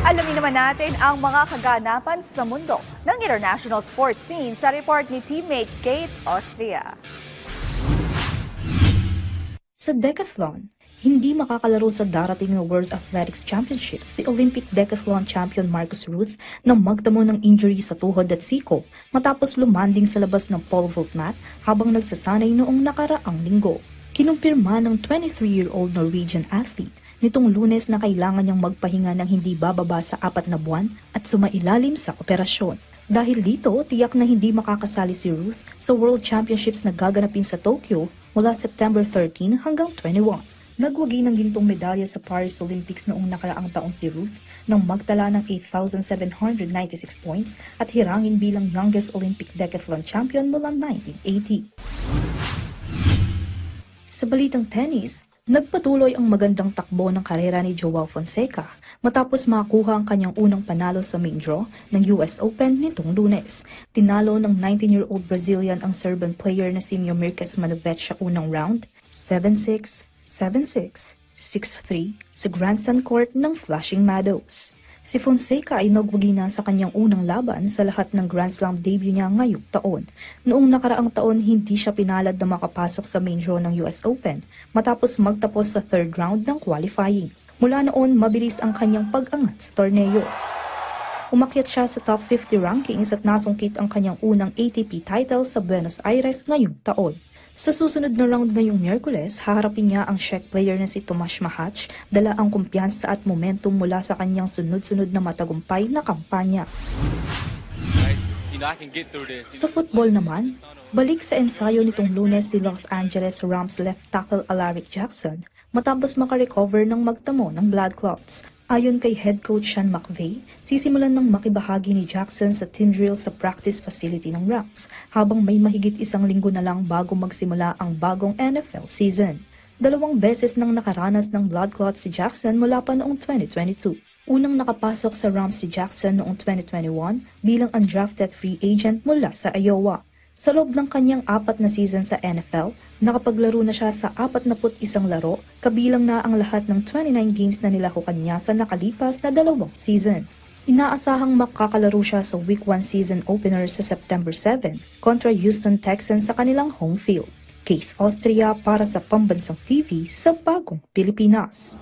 Alamin naman natin ang mga kaganapan sa mundo ng international sports scene sa report ni teammate Kate Austria. Sa decathlon, hindi makakalaro sa darating na World Athletics Championships si Olympic decathlon champion Marcus Ruth nang magtamo ng injury sa tuhod at siko matapos lumanding sa labas ng pole vault mat habang nagsasanay noong nakaraang linggo. Kinumpirma ng 23-year-old Norwegian athlete nitong Lunes na kailangan niyang magpahinga ng hindi bababa sa 4 na buwan at sumailalim sa operasyon. Dahil dito, tiyak na hindi makakasali si Ruth sa World Championships na gaganapin sa Tokyo mula September 13 hanggang 21. Nagwagi ng gintong medalya sa Paris Olympics noong nakaraang taong si Ruth nang magtala ng 8,796 points at hirangin bilang youngest Olympic decathlon champion mula 1980. Sa balitang tennis, nagpatuloy ang magandang takbo ng karera ni Joao Fonseca matapos makakuha ang kanyang unang panalo sa main draw ng US Open nitong Lunes. Tinalo ng 19-year-old Brazilian ang Serbian player na si Miomir Kecmanovic sa unang round, 7-6, 7-6, 6-3 sa grandstand court ng Flushing Meadows. Si Fonseca ay nagwagi na sa kanyang unang laban sa lahat ng Grand Slam debut niya ngayong taon. Noong nakaraang taon, hindi siya pinalad na makapasok sa main draw ng US Open matapos magtapos sa third round ng qualifying. Mula noon, mabilis ang kanyang pag-angat sa torneo. Umakyat siya sa top 50 rankings at nasungkit ang kanyang unang ATP title sa Buenos Aires ngayong taon. Sa susunod na round ngayong Miyerkules, haharapin niya ang Czech player na si Tomáš Machac, dala ang kumpiyansa at momentum mula sa kanyang sunod-sunod na matagumpay na kampanya. Sa football naman, balik sa ensayo nitong Lunes si Los Angeles Rams left tackle Alaric Jackson matapos makarecover ng magtamo ng blood clots. Ayon kay head coach Sean McVay, sisimulan ng makibahagi ni Jackson sa team drill sa practice facility ng Rams habang may mahigit isang linggo na lang bago magsimula ang bagong NFL season. 2 beses nang nakaranas ng blood clot si Jackson mula pa noong 2022. Unang nakapasok sa Rams si Jackson noong 2021 bilang undrafted free agent mula sa Iowa. Sa loob ng kanyang 4 na season sa NFL, nakapaglaro na siya sa 41 laro, kabilang na ang lahat ng 29 games na nilahukan niya sa nakalipas na 2 season. Inaasahang makakalaro siya sa Week 1 season opener sa September 7 kontra Houston Texans sa kanilang home field. Kate Austria para sa Pambansang TV sa Bagong Pilipinas.